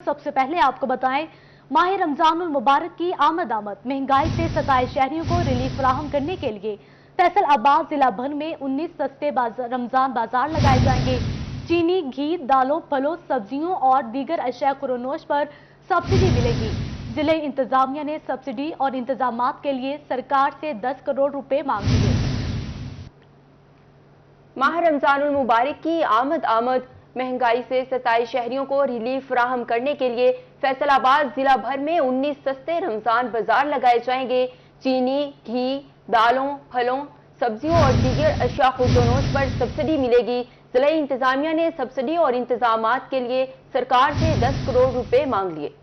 सबसे पहले आपको बताएं, माह रमजानुल मुबारक की आमद महंगाई से सताए शहरियों को रिलीफ फराहम करने के लिए फैसलाबाद जिला भर में 19 सस्ते रमजान बाजार लगाए जाएंगे। चीनी, घी, दालों, फलों, सब्जियों और दीगर अशिया खुरोनोश पर सब्सिडी मिलेगी। जिले इंतजामिया ने सब्सिडी और इंतजामात के लिए सरकार से 10 करोड़ रुपए मांग लिए। माह रमजानुल मुबारक की आमद महंगाई से सताए शहरियों को रिलीफ फराहम करने के लिए फैसलाबाद जिला भर में 19 सस्ते रमजान बाजार लगाए जाएंगे। चीनी, घी, दालों, फलों, सब्जियों और दीगर अशिया खुर्दोनोश पर सब्सिडी मिलेगी। जिला इंतजामिया ने सब्सिडी और इंतजामात के लिए सरकार से 10 करोड़ रुपए मांग लिए।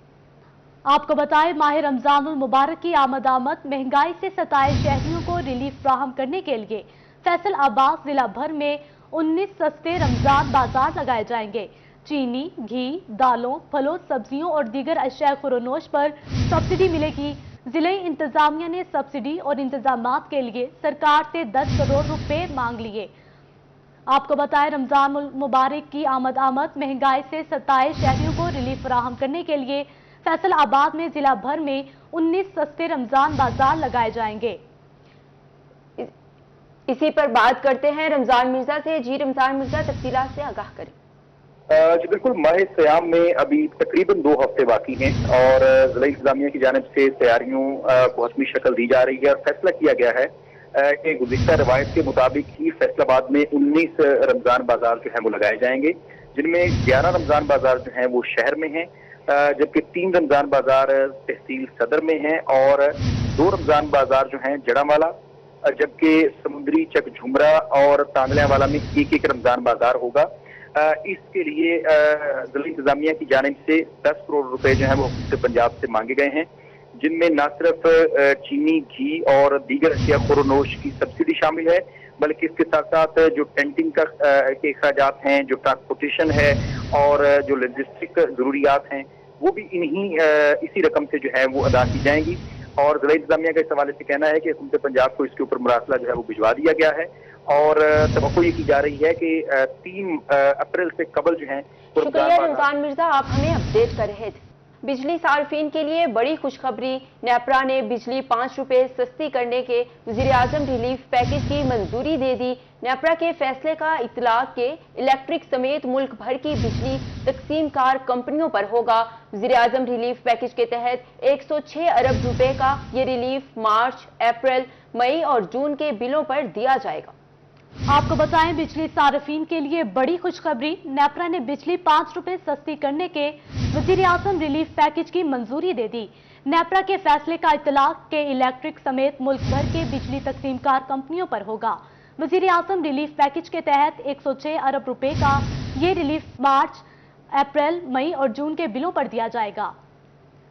आपको बताएं, माह रमजानुल मुबारक की आमद महंगाई से सताए शहरियों को रिलीफ फराहम करने के लिए फैसलाबाद जिला भर में 19 सस्ते रमजान बाजार लगाए जाएंगे। चीनी, घी, दालों, फलों, सब्जियों और दीगर अशिया खुरोनोश पर सब्सिडी मिलेगी। जिले इंतजामिया ने सब्सिडी और इंतजामात के लिए सरकार से 10 करोड़ रुपए मांग लिए। आपको बताएं, रमजान मुबारक की आमद महंगाई से सताए शहरियों को रिलीफ फराहम करने के लिए फैसलाबाद में जिला भर में 19 सस्ते रमजान बाजार लगाए जाएंगे। इसी पर बात करते हैं रमजान मिर्जा से। जी रमजान मिर्जा, तफसीलात से आगाह करें। जी बिल्कुल, माह सयाम में अभी तकरीबन 2 हफ्ते बाकी हैं और जिला इंतजामिया की जानिब से तैयारियों को हतमी शक्ल दी जा रही है और फैसला किया गया है कि गुज़िश्ता रवायत के मुताबिक ही फैसलाबाद में 19 रमजान बाजार जो है वो लगाए जाएंगे, जिनमें 11 रमजान बाजार जो हैं वो शहर में हैं, जबकि 3 रमजान बाजार तहसील सदर में हैं और 2 रमजान बाजार जो हैं जड़ावाला, जबकि समुद्री चक झुमरा और तांदलियावाला में एक रमजान बाजार होगा। इसके लिए जिला इंतजामिया की जानिब से 10 करोड़ रुपए जो है वो हुकूमत पंजाब से मांगे गए हैं, जिनमें न सिर्फ चीनी, घी और दीगर अशिया खुरोनोश की सब्सिडी शामिल है, बल्कि इसके साथ साथ जो टेंटिंग के अखराजात हैं, जो ट्रांसपोर्टेशन है और जो लॉजिस्टिक जरूरियात हैं, वो भी इसी रकम से जो है वो अदा की जाएंगी। और जिला इंतजामिया का इस हवाले से कहना है कि हुकूमत पंजाब को इसके ऊपर मुरासला जो है वो भिजवा दिया गया है और तवक्को ये की जा रही है कि 3 अप्रैल से कबल जो है। शुक्रिया रमजान मिर्जा, आप हमें अपडेट कर रहे थे। बिजली सार्फिन के लिए बड़ी खुशखबरी, नेपरा ने बिजली 5 रुपए सस्ती करने के वज़ीर-ए-आज़म रिलीफ पैकेज की मंजूरी दे दी। नेपरा के फैसले का इतलाक के इलेक्ट्रिक समेत मुल्क भर की बिजली तकसीम कार कंपनियों पर होगा। वज़ीर-ए-आज़म रिलीफ पैकेज के तहत 106 अरब रुपए का ये रिलीफ मार्च, अप्रैल, मई और जून के बिलों पर दिया जाएगा। आपको बताएं, बिजली सार्फिन के लिए बड़ी खुशखबरी, नेपरा ने बिजली 5 रुपए सस्ती करने के वज़ीर-ए-आज़म रिलीफ पैकेज की मंजूरी दे दी। नेपरा के फैसले का इतलाक के इलेक्ट्रिक समेत मुल्क भर के बिजली तकसीमकार कंपनियों पर होगा। वज़ीर-ए-आज़म रिलीफ पैकेज के तहत 106 अरब रुपए का ये रिलीफ मार्च, अप्रैल, मई और जून के बिलों पर दिया जाएगा।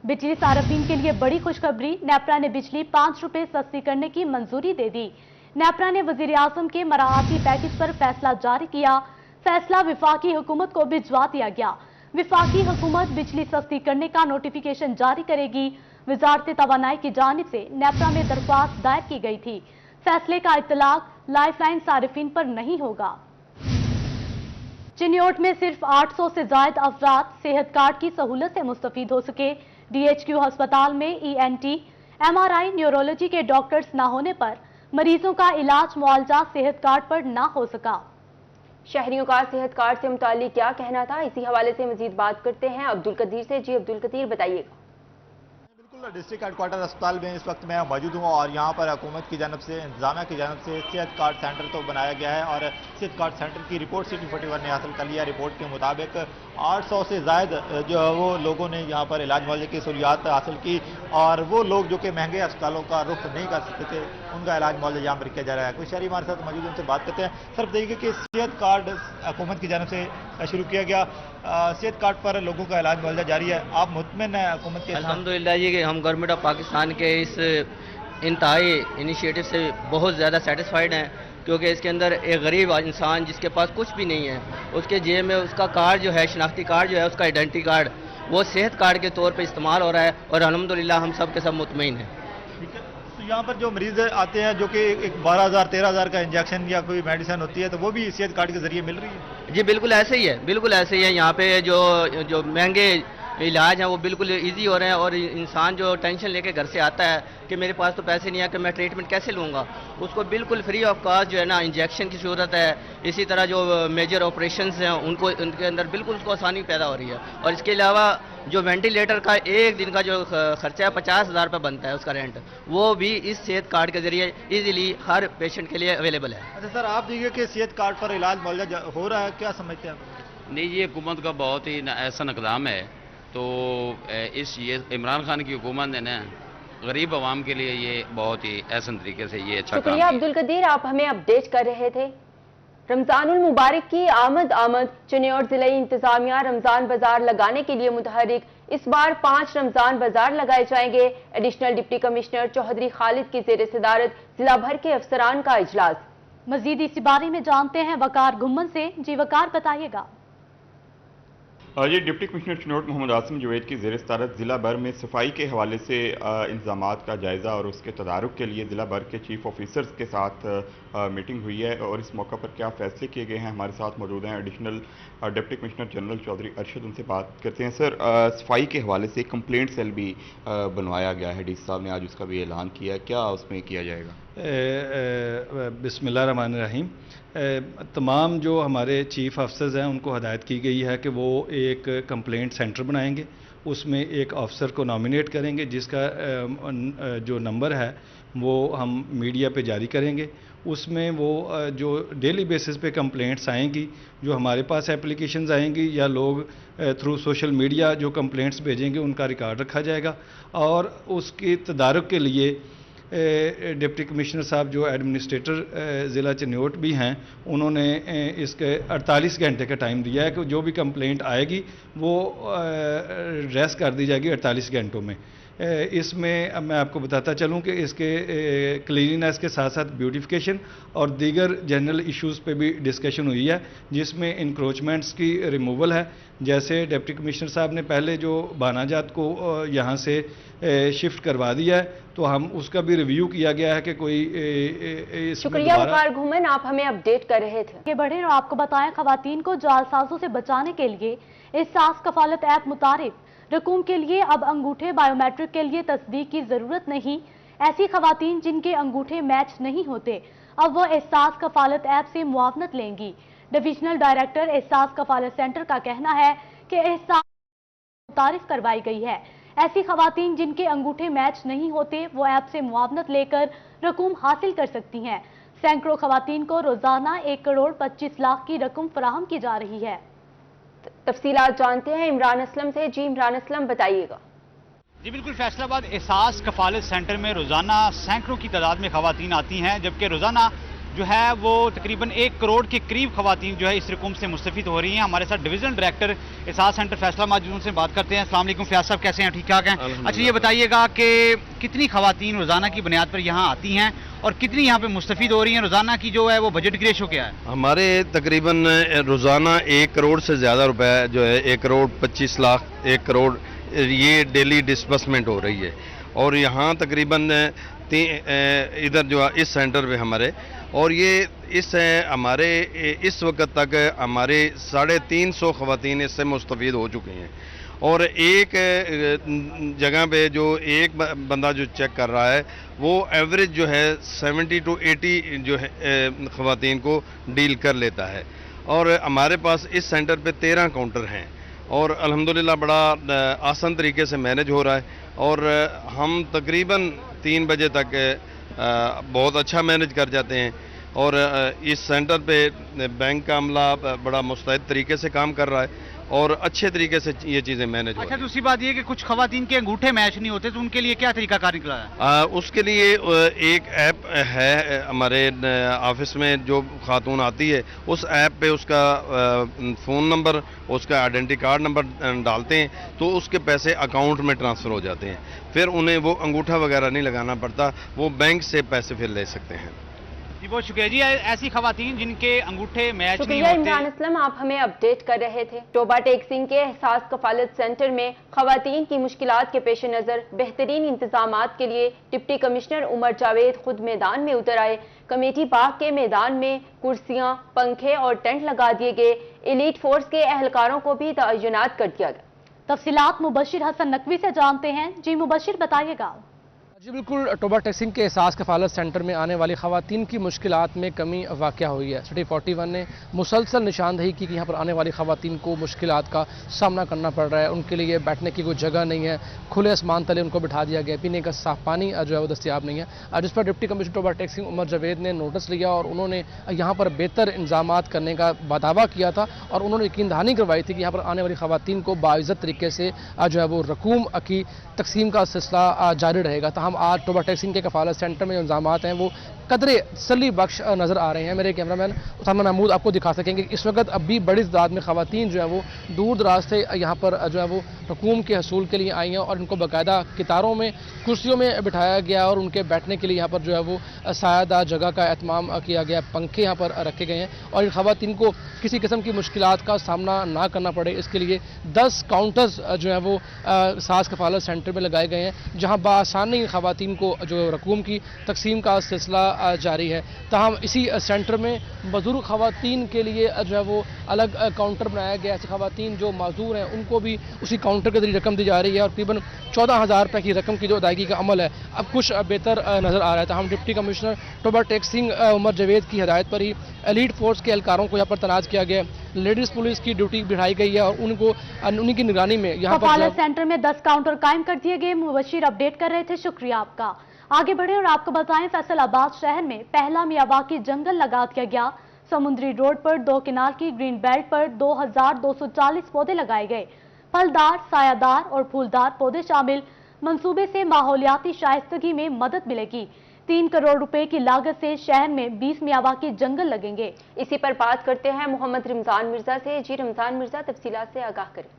बिजली सार्फिन के लिए बड़ी खुशखबरी, नेपरा ने बिजली 5 रुपए सस्ती करने की मंजूरी दे दी। नेपरा ने वज़ीर-ए-आज़म के मराआती पैकेज पर फैसला जारी किया। फैसला विफाकी हुकूमत को भिजवा दिया गया। विफाकी हुकूमत बिजली सस्ती करने का नोटिफिकेशन जारी करेगी। वज़ारत तवानाई की जानिब से नेपरा में दरख्वास्त दायर की गई थी। फैसले का इतलाक लाइफलाइन सारिफिन पर नहीं होगा। चिन्योट में सिर्फ 800 से ज्यादा अफराद सेहत कार्ड की सहूलत से मुस्तफीद हो सके। DHQ अस्पताल में ENT, MRI, न्यूरोलॉजी के डॉक्टर्स न होने पर मरीजों का इलाज मुआवजा सेहत कार्ड पर ना हो सका। शहरियों का सेहत कार्ड से मुताल्लिक क्या कहना था, इसी हवाले से मजीद बात करते हैं अब्दुल कदीर से। जी अब्दुल कदीर, बताइएगा। बिल्कुल, डिस्ट्रिक्ट हेडक्वार्टर अस्पताल में इस वक्त मैं मौजूद हूँ और यहाँ पर हुकूमत की जानब से, इंतजामिया की जानब से सेहत कार्ड सेंटर तो बनाया गया है और सेहत कार्ड सेंटर की रिपोर्ट सिटी 41 ने हासिल कर लिया। रिपोर्ट के मुताबिक 800 से ज़ायद जो है वो लोगों ने यहाँ पर इलाज मुआवजे की सहूलियात हासिल की और वो लोग जो कि महंगे अस्पतालों का रुख नहीं कर सकते थे, उनका इलाज मुआवजा यहाँ पर किया जा रहा है। कुछ शहरी हमारे साथ मौजूद, उनसे बात करते हैं। सर देखिए कि सेहत कार्ड हुकूमत की जानब से शुरू किया गया, सेहत कार्ड पर लोगों का इलाज मुआवजा जारी है, आप मुतमिन है हुकूमत के? अल्हम्दुलिल्लाह जी, हम गवर्नमेंट ऑफ पाकिस्तान के इस इंतहाई इनिशिएटिव से बहुत ज़्यादा सेटिस्फाइड हैं, क्योंकि इसके अंदर एक गरीब इंसान जिसके पास कुछ भी नहीं है, उसके जेब में उसका कार्ड जो है, शनाख्ती कार्ड जो है, उसका आइडेंटिटी कार्ड, वो सेहत कार्ड के तौर पे इस्तेमाल हो रहा है और अल्हम्दुलिल्लाह हम सब के सब मुतमईन हैं। तो यहाँ पर जो मरीज आते हैं जो कि एक 12,000 13,000 का इंजेक्शन या कोई मेडिसिन होती है, तो वो भी सेहत कार्ड के जरिए मिल रही है? जी बिल्कुल ऐसे ही है, बिल्कुल ऐसे ही है। यहाँ पे जो महंगे इलाज हैं वो बिल्कुल ईजी हो रहे हैं, और इंसान जो टेंशन लेके घर से आता है कि मेरे पास तो पैसे नहीं है कि मैं ट्रीटमेंट कैसे लूँगा, उसको बिल्कुल फ्री ऑफ कॉस्ट जो है ना इंजेक्शन की ज़रूरत है। इसी तरह जो मेजर ऑपरेशंस हैं उनके अंदर बिल्कुल उसको आसानी पैदा हो रही है। और इसके अलावा जो वेंटिलेटर का एक दिन का जो खर्चा है 50,000 रुपये बनता है उसका रेंट, वो भी इस सेहत कार्ड के जरिए इजीली हर पेशेंट के लिए अवेलेबल है। अच्छा सर, आप देखिए कि सेहत कार्ड पर इलाज मुहैया हो रहा है, क्या समझते हैं? नहीं, ये हुकूमत का बहुत ही ऐसा इक़दाम है। तो ये इमरान खान की हुकूमत ने ना गरीब आवाम के लिए ये बहुत ही ऐसा तरीके से ये अच्छा काम शुक्रिया किया। अब्दुल कदीर, आप हमें अपडेट कर रहे थे। रमजानुल मुबारक की आमद चिन्नौर जिले इंतजामिया रमजान बाजार लगाने के लिए मुतहरिक। इस बार 5 रमजान बाजार लगाए जाएंगे। Additional deputy commissioner Chaudhry Khalid की जेर सदारत जिला भर के अफसरान का इजलास। मजीद इसी बारे में जानते हैं वकार घुम्मन से। जी वकार, बताइएगा। ये डिप्टी कमिश्नर चिन्नौर मोहम्मद आसिम जुवैद की ज़ेर सदारत ज़िला भर में सफाई के हवाले से इंतज़ामात का जायज़ा और उसके तदारुक के लिए ज़िला भर के चीफ ऑफिसर्स के साथ मीटिंग हुई है, और इस मौका पर क्या फैसले किए गए हैं। हमारे साथ मौजूद हैं additional deputy commissioner general Chaudhry Arshad, उनसे बात करते हैं। सर, सफाई के हवाले से कंप्लेंट सेल भी बनवाया गया है, डी साहब ने आज उसका भी ऐलान किया, क्या उसमें किया जाएगा? बिस्मिल्लाहिर्रहमानिर्रहीम। तमाम जो हमारे चीफ अफसर्स हैं उनको हदायत की गई है कि वो एक कंप्लेंट सेंटर बनाएंगे, उसमें एक अफसर को नॉमिनेट करेंगे जिसका जो नंबर है वो हम मीडिया पे जारी करेंगे। उसमें वो जो डेली बेसिस पे कंप्लेंट्स आएंगी, जो हमारे पास एप्लीकेशंस आएंगी या लोग थ्रू सोशल मीडिया जो कंप्लेंट्स भेजेंगे उनका रिकॉर्ड रखा जाएगा। और उसकी तदारुक के लिए डिप्टी कमिश्नर साहब जो एडमिनिस्ट्रेटर ज़िला चिन्नौर भी हैं, उन्होंने इसके 48 घंटे का टाइम दिया है कि जो भी कंप्लेंट आएगी वो एड्रेस कर दी जाएगी 48 घंटों में। इसमें मैं आपको बताता चलूं कि इसके क्लीनिनेस के साथ साथ ब्यूटिफिकेशन और दीगर जनरल इश्यूज़ पे भी डिस्कशन हुई है, जिसमें इंक्रोचमेंट्स की रिमूवल है। जैसे डिप्टी कमिश्नर साहब ने पहले जो बानाजात को यहाँ से शिफ्ट करवा दिया है, तो हम उसका भी रिव्यू किया गया है कि कोई शुक्रिया वकार घुमन, आप हमें अपडेट कर रहे थे। आगे बढ़े और आपको बताएं, खवातीन को जालसाजों से बचाने के लिए एहसास कफालत ऐप मुतारिफ। रकूम के लिए अब अंगूठे बायोमेट्रिक के लिए तस्दीक की जरूरत नहीं। ऐसी खवातीन जिनके अंगूठे मैच नहीं होते, अब वो एहसास कफालत ऐप से मुआवनत लेंगी। डिविजनल डायरेक्टर एहसास कफालत सेंटर का कहना है कि एहसास मुतारिफ करवाई गई है। ऐसी खवातीन जिनके अंगूठे मैच नहीं होते वो ऐप से मुआवनत लेकर रकूम हासिल कर सकती हैं। सैकड़ों खवातीन को रोजाना 1 करोड़ 25 लाख की रकम फराहम की जा रही है। तफसीलात जानते हैं इमरान असलम से। जी इमरान असलम, बताइएगा। जी बिल्कुल, फैसलाबाद एहसास कफालत सेंटर में रोज़ाना सैकड़ों की तादाद में खवातीन आती हैं, जबकि रोज़ाना जो है वो तकरीबन 1 करोड़ के करीब खवातीन जो है इस रकूम से मुस्तफिद हो रही हैं। हमारे साथ डिवीजनल डायरेक्टर एहसास सेंटर फैसलाबाद उनसे बात करते हैं। अस्सलाम वालेकुम फयाज साहब, कैसे हैं? ठीक ठाक हैं? अच्छा, ये बताइएगा कि कितनी खवातीन रोज़ाना की बुनियाद पर यहाँ आती हैं और कितनी यहाँ पे मुस्तफिद हो रही हैं? रोज़ाना की जो है वो बजट की रेशो क्या है? हमारे तकरीबन रोज़ाना 1 करोड़ से ज़्यादा रुपए जो है 1 करोड़ 25 लाख 1 करोड़ ये डेली डिस्बर्समेंट हो रही है। और यहाँ तकरीबन इधर जो इस सेंटर पे हमारे, और ये हमारे इस वक्त तक हमारे 350 खवातीन इससे मुस्तफीद हो चुके हैं। और एक जगह पे जो एक बंदा जो चेक कर रहा है वो एवरेज जो है 70 to 80 जो है खवातीन को डील कर लेता है। और हमारे पास इस सेंटर पे 13 काउंटर हैं और अल्हम्दुलिल्लाह बड़ा आसान तरीके से मैनेज हो रहा है। और हम तकरीबन 3 बजे तक बहुत अच्छा मैनेज कर जाते हैं। और इस सेंटर पे बैंक का अमला बड़ा मुस्तैद तरीके से काम कर रहा है और अच्छे तरीके से ये चीज़ें मैनेज हो रही हैं। अच्छा, दूसरी बात ये कि कुछ खवातीन के अंगूठे मैच नहीं होते, तो उनके लिए क्या तरीका कार निकला है? उसके लिए एक ऐप है हमारे ऑफिस में, जो खातून आती है उस ऐप पे उसका फ़ोन नंबर, उसका आइडेंटिटी कार्ड नंबर डालते हैं तो उसके पैसे अकाउंट में ट्रांसफ़र हो जाते हैं। फिर उन्हें वो अंगूठा वगैरह नहीं लगाना पड़ता, वो बैंक से पैसे फिर ले सकते हैं। जी बहुत शुक्रिया जी। ऐसी खवातीन जिनके अंगूठे मैच नहीं शुक्रिया होते। इमरान असलम, आप हमें अपडेट कर रहे थे। टोबा टेक्सिंग के एहसास कफालत सेंटर में खवातीन की मुश्किलात के पेश नज़र बेहतरीन इंतजामात के लिए डिप्टी कमिश्नर उमर जावेद खुद मैदान में उतर आए। कमेटी बाग के मैदान में कुर्सियां, पंखे और टेंट लगा दिए गए। एलीट फोर्स के एहलकारों को भी तैनात कर दिया गया। तफसीलात मुबशिर हसन नकवी से जानते हैं। जी मुबशिर, बताइएगा। जी बिल्कुल, टोबा टैक्सिंग के एहसास कफालत सेंटर में आने वाली ख़वातीन की मुश्किलात में कमी वाक़या हुई है। सिटी 41 ने मुसलसल निशानदही की कि यहाँ पर आने वाली ख़वातीन को मुश्किलात का सामना करना पड़ रहा है। उनके लिए बैठने की कोई जगह नहीं है, खुले आसमान तले उनको बिठा दिया गया, पीने का साफ पानी जो है वो दस्तियाब नहीं है, जिस पर डिप्टी कमिश्नर टोबा टैक्सिंग उमर जावेद ने नोटिस लिया और उन्होंने यहाँ पर बेहतर इंतजामात करने का दावा किया था और उन्होंने यकीन दहानी करवाई थी कि यहाँ पर आने वाली ख़वातीन को बाइज़्ज़त तरीके से जो है वो रकूम की तकसीम का सिलसिला जारी रहेगा। तमाम आज टोबा टैक्सिंग के कफालत सेंटर में जो इंतजामात हैं वो कदरे तसल्ली बख्श नज़र आ रहे हैं। मेरे कैमरामैन उसामा महमूद आपको दिखा सकेंगे। इस वक्त अभी बड़ी तादाद में ख़वातीन जो है वो दूर दराज से यहाँ पर जो है वो रकूम के हसूल के लिए आई हैं और इनको बाकायदा कितारों में कुर्सियों में बिठाया गया और उनके बैठने के लिए यहाँ पर जो है वो सायादार जगह का एहतमाम किया गया, पंखे यहाँ पर रखे गए हैं और इन ख़वातीन को किसी किस्म की मुश्किलात का सामना ना करना पड़े इसके लिए 10 काउंटर्स जो है वो सास कफालत सेंटर में लगाए गए हैं, जहाँ बासानी ख़वातीन को जो रकूम की तकसीम का सिलसिला जारी है। तमाम इसी सेंटर में मजदूर ख़वातीन के लिए जो है वो अलग काउंटर बनाया गया। ऐसी ख़वातीन जो मजदूर हैं उनको भी उसी काउंटर के जरिए रकम दी जा रही है और तकरीबन 14,000 रुपये की रकम की जो अदायगी का अमल है अब कुछ बेहतर नज़र आ रहा है। हम डिप्टी कमिश्नर टोबा टैक्सिंग उमर जावेद की हिदायत पर ही एलीट फोर्स के एहलकारों को यहाँ पर तैनात किया गया, लेडीज पुलिस की ड्यूटी बिठाई गई है और उन्हीं की निगरानी में यहाँ पर सेंटर में 10 काउंटर कायम कर दिए गए। मुबशिर अपडेट कर रहे थे, शुक्रिया आपका। आगे बढ़े और आपको बताएं, फैसलाबाद शहर में पहला मियावाकी जंगल लगा दिया गया। समुद्री रोड पर 2 किनार की ग्रीन बेल्ट पर 2240 पौधे लगाए गए। फलदार, सायादार और फूलदार पौधे शामिल मंसूबे से माहौलियाती शाइस्तगी में मदद मिलेगी। 3 करोड़ रुपए की लागत से शहर में 20 मियावाकी जंगल लगेंगे। इसी पर बात करते हैं मोहम्मद रमजान मिर्जा से। जी रमजान मिर्जा, तफसीलात से आगाह करें।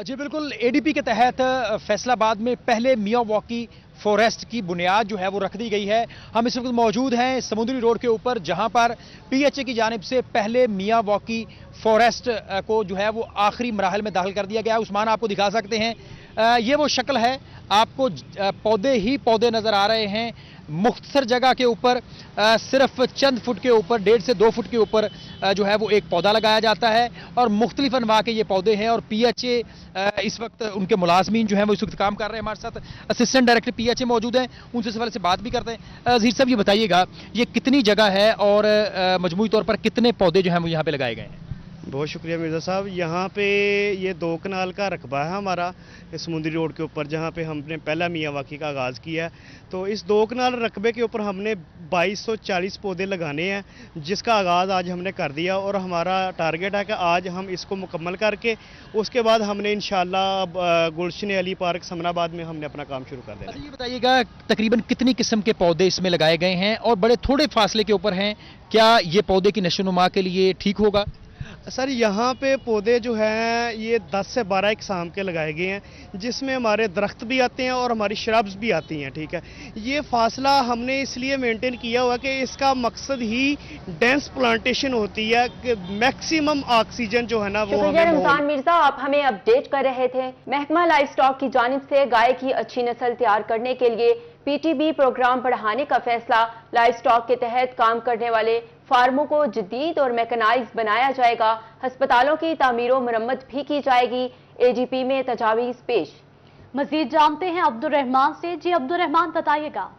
जी बिल्कुल, एडीपी के तहत फैसलाबाद में पहले मियावाकी फॉरेस्ट की बुनियाद जो है वो रख दी गई है। हम इस वक्त मौजूद हैं समुद्री रोड के ऊपर, जहां पर पीएचए की जानिब से पहले मियावाकी फॉरेस्ट को जो है वो आखिरी मराहल में दाखिल कर दिया गया है। उस्मान आपको दिखा सकते हैं, ये वो शक्ल है, आपको पौधे ही पौधे नज़र आ रहे हैं। मुख्तसर जगह के ऊपर सिर्फ चंद फुट के ऊपर, 1.5 से 2 फुट के ऊपर जो है वो एक पौधा लगाया जाता है और मुख्तलिफ अनवा के ये पौधे हैं। और पीएचए इस वक्त उनके मुलाजमीन जो हैं वो इस वक्त काम कर रहे हैं। हमारे साथ असिस्टेंट डायरेक्टर पीएचए मौजूद हैं, उनसे इस वाले से बात भी करते हैं। ज़हीर साहब, ये बताइएगा, ये कितनी जगह है और मजमूई तौर पर कितने पौधे जो हैं वो यहाँ पे लगाए गए हैं? बहुत शुक्रिया मिर्ज़ा साहब। यहाँ पे ये 2 कनाल का रकबा है हमारा समुद्री रोड के ऊपर, जहाँ पे हमने पहला मियावाकी का आगाज़ किया है। तो इस 2 कनाल रकबे के ऊपर हमने 2240 पौधे लगाने हैं, जिसका आगाज़ आज हमने कर दिया और हमारा टारगेट है कि आज हम इसको मुकम्मल करके उसके बाद हमने इंशाल्लाह गुलशन अली पार्क समनाबाद में हमने अपना काम शुरू कर देना। ये बताइएगा, तकरीबन कितनी किस्म के पौधे इसमें लगाए गए हैं और बड़े थोड़े फासले के ऊपर हैं, क्या ये पौधे की नशोनुमा के लिए ठीक होगा? सर, यहाँ पे पौधे जो हैं ये 10 से 12 इकसाम के लगाए गए हैं, जिसमें हमारे दरख्त भी आते हैं और हमारी श्रब्स भी आती हैं। ठीक है, ये फासला हमने इसलिए मेंटेन किया हुआ कि इसका मकसद ही डेंस प्लांटेशन होती है कि मैक्सिमम ऑक्सीजन जो है ना वो हमें। रमजान मिर्जा, आप हमें अपडेट कर रहे थे। महकमा लाइव स्टॉक की जानिब से गाय की अच्छी नस्ल तैयार करने के लिए पीटीबी प्रोग्राम बढ़ाने का फैसला। लाइव स्टॉक के तहत काम करने वाले फार्मों को जदीद और मैकेनाइज बनाया जाएगा। अस्पतालों की तामीर और मरम्मत भी की जाएगी। एजीपी में तजावीज़ पेश। मजीद जानते हैं अब्दुल रहमान से। जी अब्दुल रहमान, बताइएगा।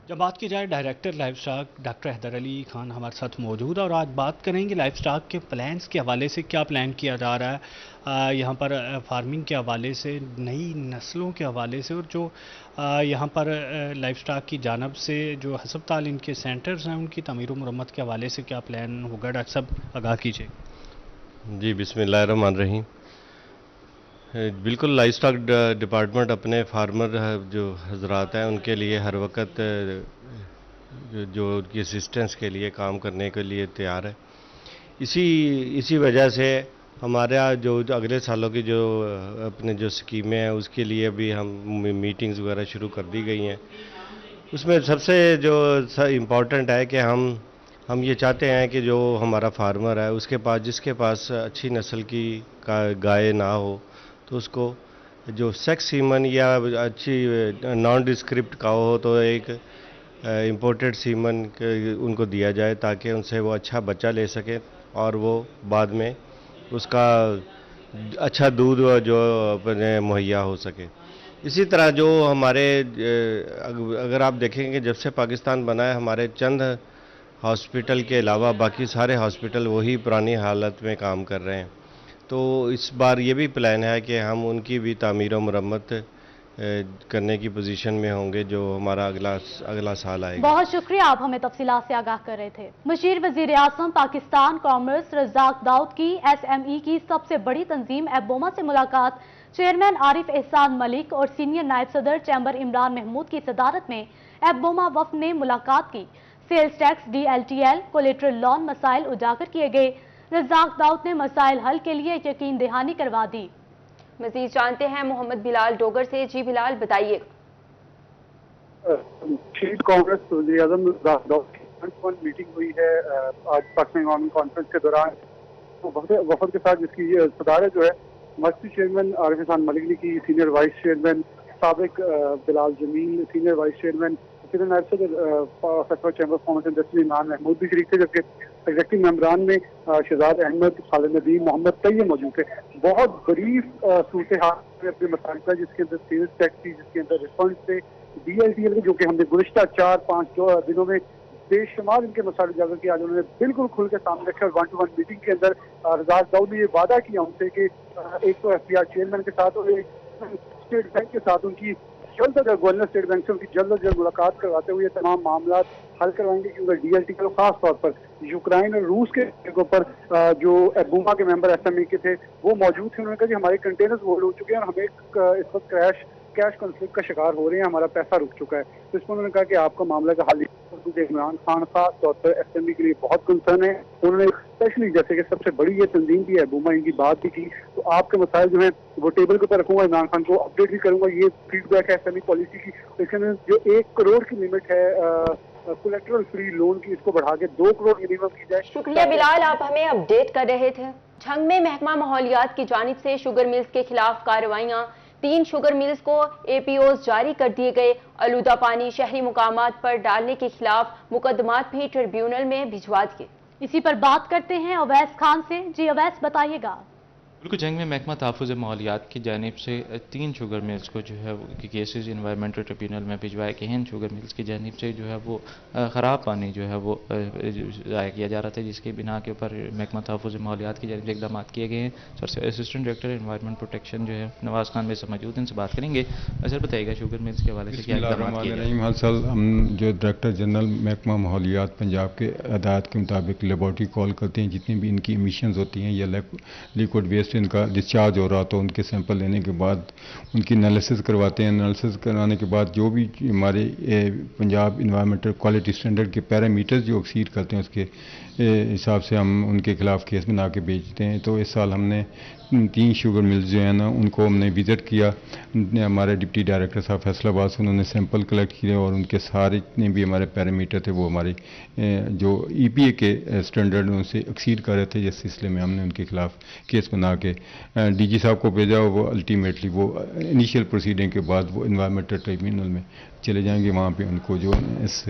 जब बात की जाए, director livestock doctor Haider Ali Khan हमारे साथ मौजूद है और आज बात करेंगे लाइव स्टॉक के प्लान्स के हवाले से, क्या प्लान किया जा रहा है यहाँ पर फार्मिंग के हवाले से, नई नस्लों के हवाले से, और जो यहाँ पर लाइव स्टॉक की जानब से जो हस्पताल इनके सेंटर्स हैं उनकी तमीर मरम्मत के हवाले से क्या प्लान होगा? डॉक्टर साहब, आगाह कीजिए। जी, बिस्मिल्लाहिर्रहमानिर्रहीम। बिल्कुल, लाइव स्टॉक डिपार्टमेंट अपने फार्मर जो हजरात हैं उनके लिए हर वक्त जो उनकी असिस्टेंस के लिए काम करने के लिए तैयार है। इसी वजह से हमारे यहाँ जो अगले सालों की जो अपने जो स्कीमें हैं उसके लिए भी हम मीटिंग्स वगैरह शुरू कर दी गई हैं। उसमें सबसे जो इम्पोर्टेंट है कि हम ये चाहते हैं कि जो हमारा फार्मर है उसके पास, जिसके पास अच्छी नस्ल की गाय ना हो, तो उसको जो सेक्स सीमन या अच्छी नॉन डिस्क्रिप्ट काऊ हो तो एक इम्पोर्टेड सीमन उनको दिया जाए ताकि उनसे वो अच्छा बच्चा ले सकें और वो बाद में उसका अच्छा दूध जो अपने मुहैया हो सके। इसी तरह जो हमारे अगर आप देखेंगे जब से पाकिस्तान बना है हमारे चंद हॉस्पिटल के अलावा बाकी सारे हॉस्पिटल वही पुरानी हालत में काम कर रहे हैं। तो इस बार ये भी प्लान है कि हम उनकी भी तामीर और मरम्मत करने की पोजीशन में होंगे जो हमारा अगला साल आएगा। बहुत शुक्रिया, आप हमें तफसीलात से आगाह कर रहे थे। मुशीर वजीर आजम पाकिस्तान कॉमर्स रज़ाक दाऊद की SME की सबसे बड़ी तंजीम एबोमा से मुलाकात। चेयरमैन आरिफ एहसान मलिक और सीनियर नायब सदर चैम्बर इमरान महमूद की सदारत में एबोमा वफ्द ने मुलाकात की। Sales tax, DLTL, collateral loan मसाइल उजागर किए गए। रज़ाक दाऊद ने मसाइल हल के लिए यकीन दहानी करवा दी। मजीद जानते हैं मोहम्मद बिलाल डोगर से। जी बिलाल, बताइए। शीट कांग्रेस वज़ीर आज़म रज़ाक दाऊद की मीटिंग हुई है आज पाकिस्तान इकोनॉमिक कॉन्फ्रेंस के दौरान। तो वफद के साथ जिसकी सदारत जो है मर्कज़ी चेयरमैन आरिफ एहसान मलिक ने की, सीनियर वाइस चेयरमैन साबिक Bilal Jamil, senior vice chairman senior नायब सदर फैसला chamber of commerce industry Imran Mahmood भी शरीक थे, जबकि एग्जीक्यूटिव मेंबरान में शहजाद अहमद, खालिद नदीम, मोहम्मद तैयब मौजूद थे। बहुत बरीफ सूरत हाल में अपने मसाइल का, जिसके अंदर सेल्स टैक्स थी, जिसके अंदर रिफंड थे, DLTL जो कि हमने गुज़िश्ता 4-5 दिनों में बेशुमार इनके मसाइल उजागर किया, आज उन्होंने बिल्कुल खुल के सामने रखे। और 1-to-1 मीटिंग के अंदर रज़ाक दाऊद ने ये वादा किया उनसे कि एक तो FPR चेयरमैन के साथ और स्टेट बैंक के साथ उनकी जल्द अगर गवर्नर स्टेट बैंक से उनकी जल्द अज जल्द मुलाकात करवाते हुए तमाम मामला हल करवाएंगे, क्योंकि DLTL खास तौर पर यूक्रेन और रूस के ऊपर जो एबोमा के मेंबर SME के थे वो मौजूद थे। उन्होंने कहा कि हमारे कंटेनर्स होल्ड हो चुके हैं और हमें इस वक्त कैश कॉन्फ्लिक्ट का शिकार हो रहे हैं, हमारा पैसा रुक चुका है। तो इसमें उन्होंने कहा कि आपका मामला का हल, क्योंकि इमरान खान खास तौर पर SME के लिए बहुत कंसर्न है। उन्होंने स्पेशली जैसे कि सबसे बड़ी ये तंजीम भी है एबोमा, इनकी बात भी की, तो आपके मसाइल जो है वो टेबल के ऊपर रखूंगा, इमरान खान को अपडेट भी करूंगा। ये फीडबैक है SME पॉलिसी की। इसके अंदर जो 1 करोड़ की लिमिट है कोलेट्रल फ्री लोन की, इसको बढ़ा के 2 करोड़ मिनिमम की जाए। शुक्रिया बिलाल, आप हमें अपडेट कर रहे थे। झंग में महकमा माहौलियात की जानिब से शुगर मिल्स के खिलाफ कार्रवाइयां। 3 शुगर मिल्स को APOs जारी कर दिए गए। आलूदा पानी शहरी मुकामात पर डालने के खिलाफ मुकदमात भी ट्रिब्यूनल में भिजवा दिए। इसी पर बात करते हैं अवैस खान से। जी अवैस, बताइएगा। बिल्कुल, जंग में महकमा तहफ़्फ़ुज़ माहौलियात की जानिब से 3 शुगर मिल्स को जो है केसेस इन्वायरमेंटल ट्रिब्यूनल में भिजवाए गए हैं। शुगर मिल्स की जानिब से जो है वो ख़राब पानी जो है वो ज़ाया किया जा रहा था, जिसके बिना के ऊपर महकमा तहफ़्फ़ुज़ माहौलियात की जानिब से इक़दाम किए गए हैं। Sir, assistant director environment protection जो है नवाज़ खान में से मौजूद, इनसे बात करेंगे। सर बताइएगा शुगर मिल्स के हवाले से क्या इक़दाम किए गए? हर साल हम जो डायरेक्टर जनरल महकमा माहौलियात पंजाब के हदायत के मुताबिक लेबॉर्ट्री कॉल करते हैं, जितनी भी इनकी एमिशंस होती हैं या लिक्विड वेस्ट इनका डिस्चार्ज हो रहा तो उनके सैंपल लेने के बाद उनकी एनालिसिस करवाते हैं। एनालिसिस करवाने के बाद जो भी हमारे पंजाब इन्वायरमेंटल क्वालिटी स्टैंडर्ड के पैरामीटर्स जो एक्सीड करते हैं उसके हिसाब से हम उनके खिलाफ केस बना के भेजते हैं। तो इस साल हमने 3 शुगर मिल्स जो है ना उनको हमने विज़िट किया। हमारे डिप्टी डायरेक्टर साहब फैसलाबाद से उन्होंने सैंपल कलेक्ट किए और उनके सारे जितने भी हमारे पैरामीटर थे वो हमारे जो EPA के स्टैंडर्ड उनसे एक्सीड कर रहे थे, जिस सिलसिले में हमने उनके खिलाफ केस बना के DG साहब को भेजा। वो अल्टीमेटली वो इनिशियल प्रोसीडिंग के बाद वो इन्वायरमेंटल ट्रिब्यूनल में चले जाएंगे। वहाँ पे उनको जो इस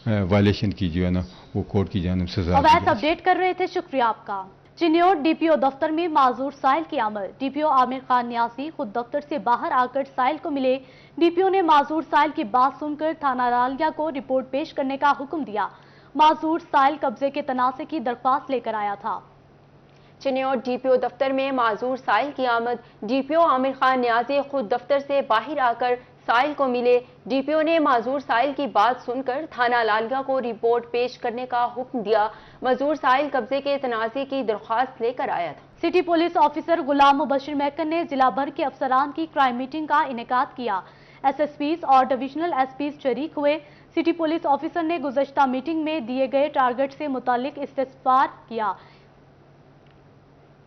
वायलेशन की जो है ना वो कोर्ट की जानिब से अपडेट कर रहे थे। शुक्रिया आपका। चिन्योट DPO दफ्तर में माजूर साइल की आमद। DPO आमिर खान न्यासी खुद दफ्तर से बाहर आकर साइल को मिले। DPO ने माजूर साइल की बात सुनकर थाना लालिया को रिपोर्ट पेश करने का हुक्म दिया। माजूर साइल कब्जे के तनाज़े की दरख्वास्त लेकर आया था। चिन्योट DPO दफ्तर में माजूर साइल की आमद। DPO आमिर खान न्याजी खुद दफ्तर से बाहर आकर साइल को मिले। DPO ने माजूर साइल की बात सुनकर थाना लालिया को रिपोर्ट पेश करने का हुक्म दिया। माजूर साइल कब्जे के तनाज़े की दरख्वास्त लेकर आया था। सिटी पुलिस ऑफिसर गुलाम मुबशिर महकन ने जिला भर के अफसरान की क्राइम मीटिंग का इनेकाद किया। SSPs और डिविजनल SPs शरीक हुए। सिटी पुलिस ऑफिसर ने गुज़श्ता मीटिंग में दिए गए टारगेट से मुतालिक इस्तिफ़ार किया।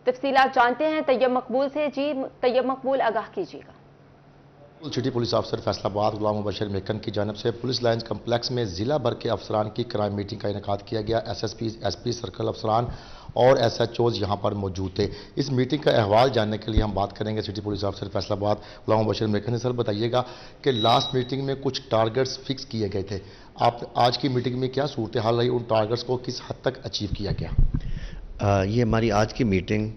तफसीलात जानते हैं तैयब मकबूल से। जी तैयब मकबूल, आगाह कीजिएगा। सिटी पुलिस अफसर फैसलाबाद गुलाम मुबशिर महकन की जानिब से पुलिस लाइन्स कम्प्लेक्स में ज़िला भर के अफसरान की क्राइम मीटिंग का इनेकाद किया गया। SSPs, SP, सर्कल अफसरान और SHOs यहाँ पर मौजूद थे। इस मीटिंग का अहवाल जानने के लिए हम बात करेंगे सिटी पुलिस अफसर फैसलाबाद गुलाम मुबशिर महकन से। सर बताइएगा कि लास्ट मीटिंग में कुछ टारगेट्स फिक्स किए गए थे, आप आज की मीटिंग में क्या सूरत हाल रही, उन टारगेट्स को किस हद तक अचीव किया गया? ये हमारी आज की मीटिंग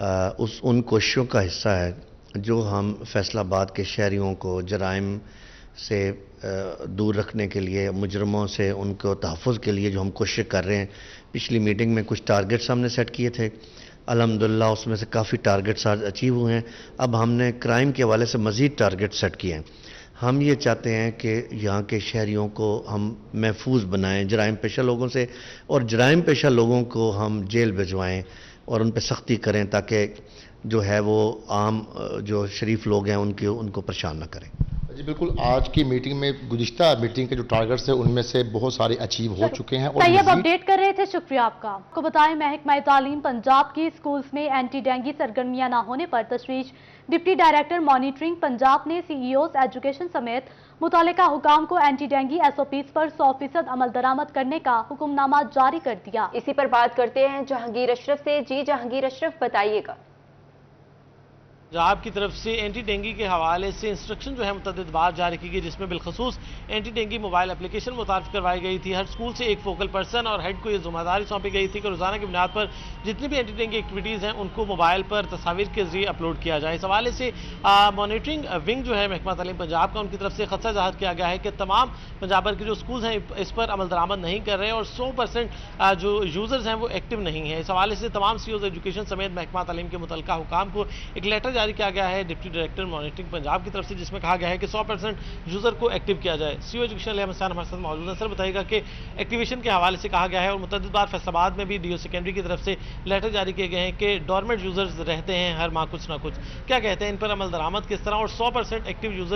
ان کوششوں کا حصہ ہے جو ہم فیصل آباد کے شہریوں کو جرائم سے دور رکھنے کے لیے، مجرموں سے ان کو تحفظ کے لیے جو ہم کوشش کر رہے ہیں۔ پچھلی میٹنگ میں کچھ ٹارگٹس ہم نے سیٹ کیے تھے، الحمدللہ اس میں سے کافی ٹارگٹس آج اچیو ہوئے ہیں۔ اب ہم نے کرائم کے حوالے سے مزید ٹارگٹ سیٹ کیے ہیں۔ ہم یہ چاہتے ہیں کہ یہاں کے شہریوں کو ہم محفوظ بنائیں جرائم پیشہ لوگوں سے، اور جرائم پیشہ لوگوں کو ہم جیل بھجوائیں اور ان پہ سختی کریں تاکہ جو ہے وہ عام جو شریف لوگ ہیں ان کو پریشان نہ کریں۔ جی بالکل، آج کی میٹنگ میں گزشتہ میٹنگ کے جو ٹارگٹس ہیں ان میں سے بہت سارے اچیو ہو چکے ہیں۔ اور طیب اپڈیٹ کر رہے تھے، شکریہ آپ کا۔ آپ کو بتائیں محکمہ تعلیم پنجاب کی سکولز میں اینٹی ڈینگی سرگرمیاں نہ ہونے پر تشویش۔ ڈپٹی ڈائریکٹر مانیٹرنگ پنجاب نے سی ای اوز ایجوکیشن سمیت متعلقہ حکام کو anti dengue S O Ps پر 100% عمل درآمد کرنے کا حکم نامہ جاری کر دیا۔ اسی پر بات کرتے ہیں جہانگیر اشرف سے۔ جی جہانگیر اشرف، بتائیے گا۔ پنجاب کی طرف سے اینٹی ڈینگی کے حوالے سے انسٹرکشن جو ہے متعدد بار جاری کی گئی، جس میں بالخصوص اینٹی ڈینگی موبائل اپلیکیشن متعارف کروائی گئی تھی۔ ہر اسکول سے ایک فوکل پرسن اور ہیڈ کو یہ ذمہ داری سونپی گئی تھی کہ روزانہ کی بنیاد پر جتنی بھی اینٹی ڈینگی ایکٹیویٹیز ہیں ان کو موبائل پر تصاویر کے ذریعے اپلوڈ کیا جائے۔ اس حوالے سے مانیٹرنگ ونگ جو ہے محکمہ تعلیم پنجاب کا، ان کی طرف سے خدشہ ظاہر کیا گیا ہے کہ تمام پنجاب بھر کے جو اسکولز ہیں اس پر عمل درآمد نہیں کر رہے اور 100% جو یوزرز ہیں وہ ایکٹیو نہیں ہیں۔ اس حوالے سے تمام سی اوز ایجوکیشن سمیت محکمہ تعلیم کے متعلقہ حکام کو ایک لیٹر جاری کیا گیا ہے ڈپٹی ڈائریکٹر مانیٹرنگ پنجاب کی طرف سے، جس میں کہا گیا ہے کہ 100% یوزر کو ایکٹیو کیا جائے۔ سی او ایجوکیشن علیہ مسان ہمارے ساتھ موجود ہیں۔ سر بتائیے گا کہ ایکٹیویشن کے حوالے سے کہا گیا ہے اور متعدد بار فیصل آباد میں بھی ڈی او سیکنڈری کی طرف سے لیٹر جاری کیے گئے ہیں کہ ڈورمنٹ یوزرز رہتے ہیں ہر ماہ کچھ نہ کچھ، کیا کہتے ہیں ان پر عمل درآمد کس طرح، اور 100% ایکٹیو یوزر